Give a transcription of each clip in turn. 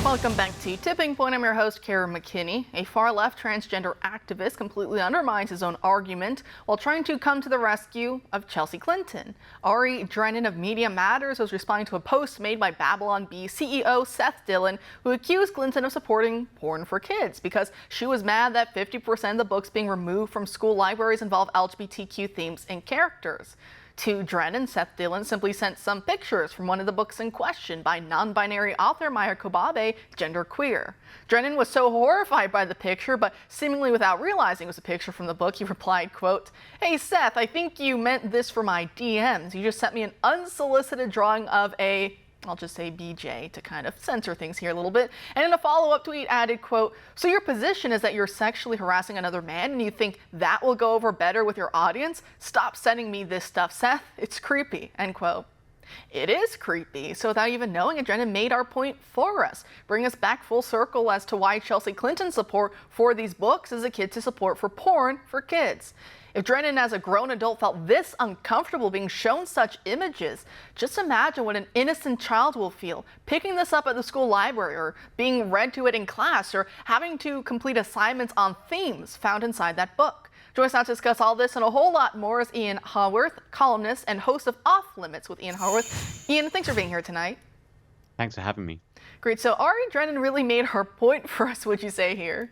Welcome back to Tipping Point. I'm your host, Kara McKinney. A far-left transgender activist completely undermines his own argument while trying to come to the rescue of Chelsea Clinton. Ari Drennan of Media Matters was responding to a post made by Babylon Bee CEO Seth Dillon, who accused Clinton of supporting porn for kids because she was mad that 50% of the books being removed from school libraries involve LGBTQ themes and characters. To Drennan, Seth Dillon simply sent some pictures from one of the books in question by non-binary author Maya Kobabe, genderqueer. Drennan was so horrified by the picture, but seemingly without realizing it was a picture from the book, he replied, quote, "Hey Seth, I think you meant this for my DMs. You just sent me an unsolicited drawing of a," I'll just say BJ to kind of censor things here a little bit. And in a follow-up tweet added, quote, "So your position is that you're sexually harassing another man and you think that will go over better with your audience? Stop sending me this stuff, Seth. It's creepy," end quote. It is creepy. So without even knowing it, Drennan made our point for us, bring us back full circle as to why Chelsea Clinton's support for these books is akin to support for porn for kids. If Drennan as a grown adult felt this uncomfortable being shown such images, just imagine what an innocent child will feel picking this up at the school library or being read to it in class or having to complete assignments on themes found inside that book. Join us now to discuss all this and a whole lot more is Ian Haworth, columnist and host of Off Limits with Ian Haworth. Ian, thanks for being here tonight. Thanks for having me. Great. So Ari Drennan really made her point for us, would you say here?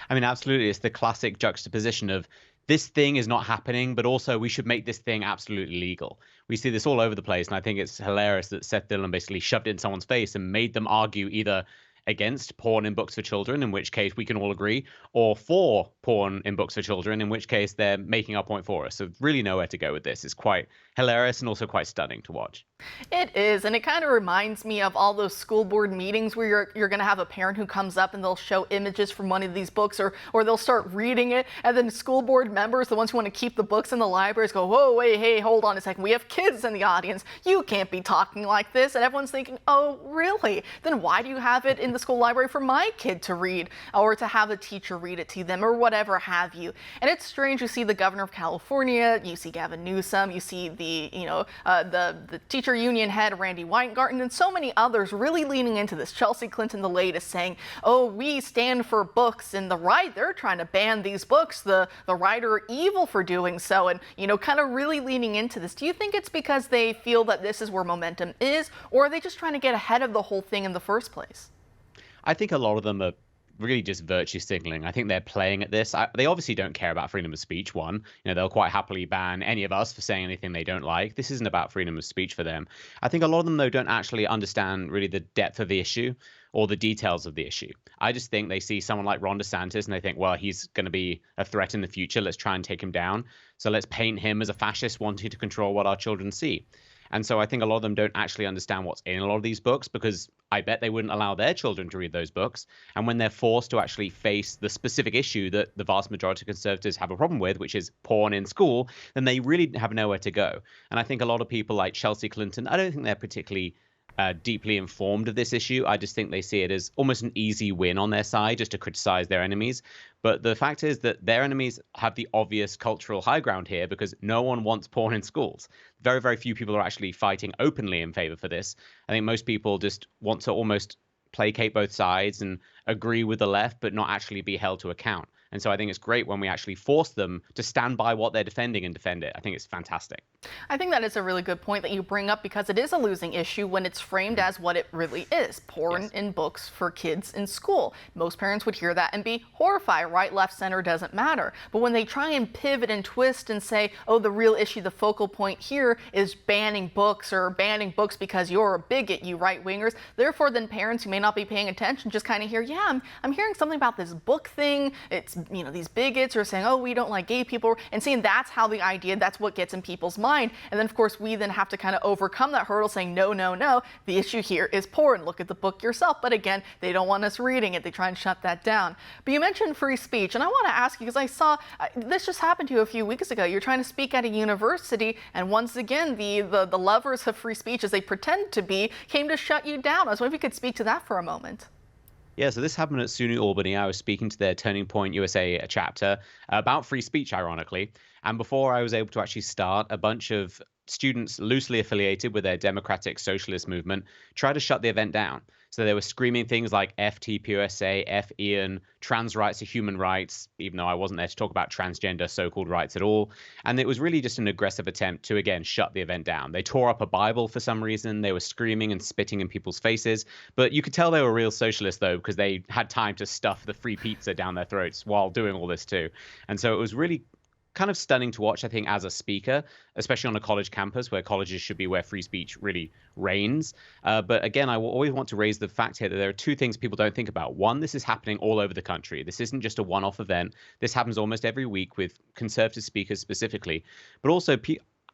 I mean, absolutely. It's the classic juxtaposition of this thing is not happening, but also we should make this thing absolutely legal. We see this all over the place, and I think it's hilarious that Seth Dillon basically shoved it in someone's face and made them argue either against porn in books for children, in which case we can all agree, or for porn in books for children, in which case they're making our point for us. So really nowhere to go with this. It's quite hilarious and also quite stunning to watch. It is, and it kind of reminds me of all those school board meetings where you're going to have a parent who comes up and they'll show images from one of these books or they'll start reading it, and then school board members, the ones who want to keep the books in the libraries, go, "Whoa, wait, hey, hold on a second. We have kids in the audience. You can't be talking like this." And everyone's thinking, "Oh, really? Then why do you have it in the school library for my kid to read or to have a teacher read it to them or whatever have you?" And it's strange. You see the governor of California, you see Gavin Newsom, you see the teacher union head Randy Weingarten, and so many others really leaning into this. Chelsea Clinton, the latest, saying, "Oh, we stand for books," and the right, they're trying to ban these books. The right are evil for doing so, and kind of really leaning into this. Do you think it's because they feel that this is where momentum is, or are they just trying to get ahead of the whole thing in the first place? I think a lot of them are really just virtue signaling. I think they're playing at this. They obviously don't care about freedom of speech. One, they'll quite happily ban any of us for saying anything they don't like. This isn't about freedom of speech for them. I think a lot of them, though, don't actually understand really the depth of the issue or the details of the issue. I just think they see someone like Ron DeSantis and they think, well, he's going to be a threat in the future. Let's try and take him down. So let's paint him as a fascist wanting to control what our children see. And so I think a lot of them don't actually understand what's in a lot of these books, because I bet they wouldn't allow their children to read those books. And when they're forced to actually face the specific issue that the vast majority of conservatives have a problem with, which is porn in school, then they really have nowhere to go. And I think a lot of people like Chelsea Clinton, I don't think they're particularly deeply informed of this issue. I just think they see it as almost an easy win on their side, just to criticize their enemies. But the fact is that their enemies have the obvious cultural high ground here, because no one wants porn in schools. Very, very few people are actually fighting openly in favor for this. I think most people just want to almost placate both sides and agree with the left, but not actually be held to account. And so I think it's great when we actually force them to stand by what they're defending and defend it. I think it's fantastic. I think that is a really good point that you bring up, because it is a losing issue when it's framed as what it really is, porn in books for kids in school. Most parents would hear that and be horrified. Right, left, center doesn't matter. But when they try and pivot and twist and say, oh, the real issue, the focal point here is banning books because you're a bigot, you right-wingers. Therefore, then parents who may not be paying attention just kind of hear, yeah, I'm hearing something about this book thing. It's, these bigots are saying, oh, we don't like gay people, and saying that's how the idea, that's what gets in people's mind. And then, of course, we then have to kind of overcome that hurdle saying, no, no, no, the issue here is porn. Look at the book yourself. But again, they don't want us reading it. They try and shut that down. But you mentioned free speech, and I want to ask you, because I saw this just happened to you a few weeks ago. You're trying to speak at a university, and once again, the lovers of free speech, as they pretend to be, came to shut you down. I was wondering if you could speak to that for a moment. Yeah, so this happened at SUNY Albany. I was speaking to their Turning Point USA chapter about free speech, ironically. And before I was able to actually start, a bunch of students loosely affiliated with their democratic socialist movement tried to shut the event down. So they were screaming things like FTPUSA, F Ian, trans rights are human rights, even though I wasn't there to talk about transgender so-called rights at all. And it was really just an aggressive attempt to, again, shut the event down. They tore up a Bible for some reason. They were screaming and spitting in people's faces. But you could tell they were real socialists, though, because they had time to stuff the free pizza down their throats while doing all this, too. And so it was really kind of stunning to watch, I think, as a speaker, especially on a college campus where colleges should be where free speech really reigns. But again, I will always want to raise the fact here that there are two things people don't think about. One, this is happening all over the country. This isn't just a one-off event. This happens almost every week with conservative speakers specifically. But also,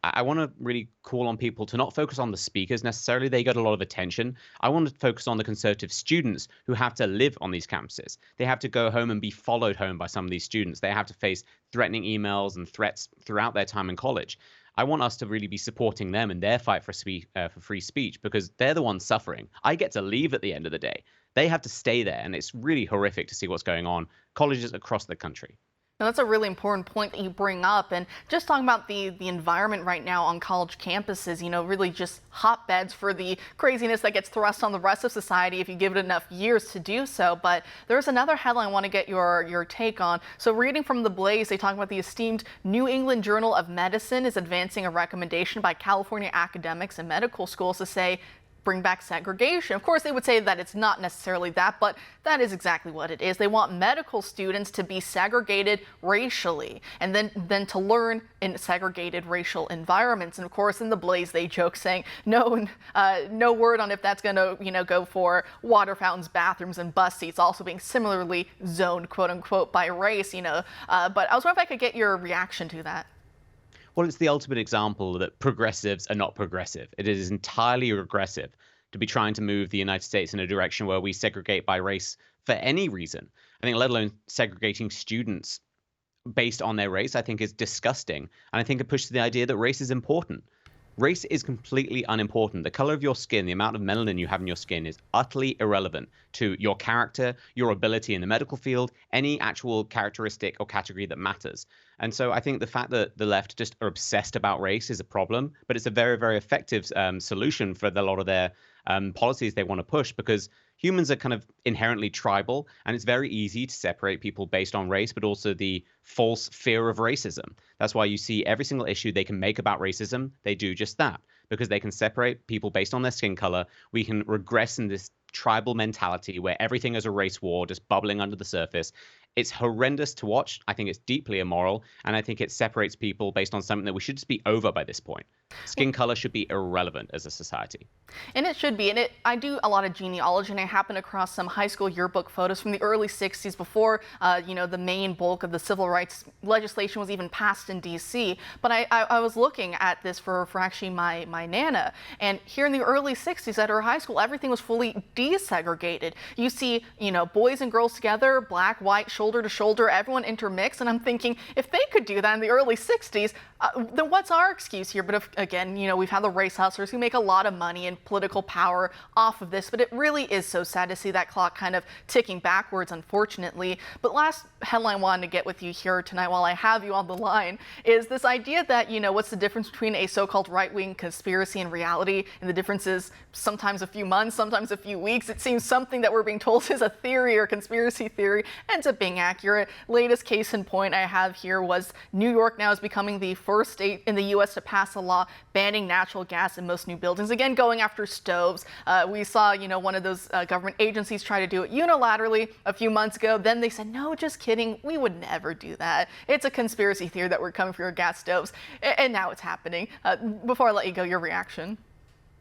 I want to really call on people to not focus on the speakers necessarily. They get a lot of attention. I want to focus on the conservative students who have to live on these campuses. They have to go home and be followed home by some of these students. They have to face threatening emails and threats throughout their time in college. I want us to really be supporting them in their fight for free speech, because they're the ones suffering. I get to leave at the end of the day. They have to stay there, and it's really horrific to see what's going on colleges across the country. Now, that's a really important point that you bring up, and just talking about the environment right now on college campuses, really just hotbeds for the craziness that gets thrust on the rest of society if you give it enough years to do so. But there's another headline I want to get your take on. So reading from The Blaze, they talk about the esteemed New England Journal of Medicine is advancing a recommendation by California academics and medical schools to say bring back segregation. Of course, they would say that it's not necessarily that, but that is exactly what it is. They want medical students to be segregated racially and then to learn in segregated racial environments. And of course, in The Blaze, they joke saying no word on if that's going to go for water fountains, bathrooms, and bus seats also being similarly zoned, quote unquote, by race. But I was wondering if I could get your reaction to that. Well, it's the ultimate example that progressives are not progressive. It is entirely regressive to be trying to move the United States in a direction where we segregate by race for any reason. I think let alone segregating students based on their race, I think is disgusting. And I think it pushes the idea that race is important. Race is completely unimportant. The color of your skin, the amount of melanin you have in your skin is utterly irrelevant to your character, your ability in the medical field, any actual characteristic or category that matters. And so I think the fact that the left just are obsessed about race is a problem, but it's a very, very effective solution for a lot of their policies they want to push, because humans are kind of inherently tribal, and it's very easy to separate people based on race, but also the false fear of racism. That's why you see every single issue they can make about racism, they do just that, because they can separate people based on their skin color. We can regress in this tribal mentality where everything is a race war just bubbling under the surface. It's horrendous to watch. I think it's deeply immoral, and I think it separates people based on something that we should just be over by this point. Skin color should be irrelevant as a society. And it should be. And I do a lot of genealogy, and I happened across some high school yearbook photos from the early 60s before, the main bulk of the civil rights legislation was even passed in D.C. But I was looking at this for actually my Nana. And here in the early 60s at her high school, everything was fully desegregated. You see, boys and girls together, black, white, shoulder to shoulder, everyone intermixed. And I'm thinking, if they could do that in the early 60s, then what's our excuse here? But again, we've had the race hustlers who make a lot of money and political power off of this, but it really is so sad to see that clock kind of ticking backwards, unfortunately. But last headline I wanted to get with you here tonight while I have you on the line is this idea that, what's the difference between a so-called right-wing conspiracy and reality? And the difference is sometimes a few months, sometimes a few weeks. It seems something that we're being told is a theory or conspiracy theory ends up being accurate. Latest case in point I have here was New York now is becoming the first state in the U.S. to pass a law banning natural gas in most new buildings. Again, going after stoves. We saw, one of those government agencies try to do it unilaterally a few months ago. Then they said, no, just kidding. We would never do that. It's a conspiracy theory that we're coming for your gas stoves. And now it's happening. Before I let you go, your reaction.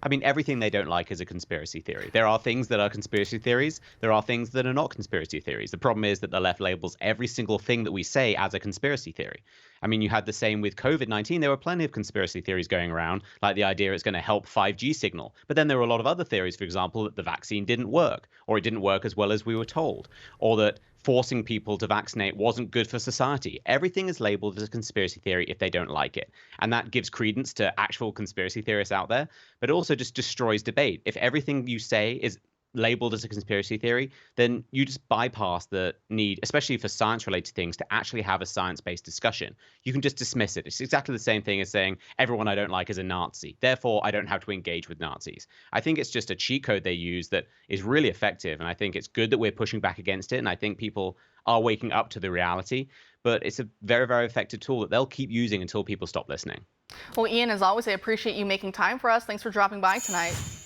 I mean, everything they don't like is a conspiracy theory. There are things that are conspiracy theories. There are things that are not conspiracy theories. The problem is that the left labels every single thing that we say as a conspiracy theory. I mean, you had the same with COVID-19. There were plenty of conspiracy theories going around, like the idea it's going to help 5G signal. But then there were a lot of other theories, for example, that the vaccine didn't work, or it didn't work as well as we were told, or that forcing people to vaccinate wasn't good for society. Everything is labeled as a conspiracy theory if they don't like it. And that gives credence to actual conspiracy theorists out there, but also just destroys debate. If everything you say is labeled as a conspiracy theory, then you just bypass the need, especially for science-related things, to actually have a science-based discussion. You can just dismiss it. It's exactly the same thing as saying everyone I don't like is a Nazi, therefore I don't have to engage with Nazis. I think it's just a cheat code they use that is really effective, and I think it's good that we're pushing back against it, and I think people are waking up to the reality. But it's a very, very effective tool that they'll keep using until people stop listening. Well, Ian, as always, I appreciate you making time for us. Thanks for dropping by tonight.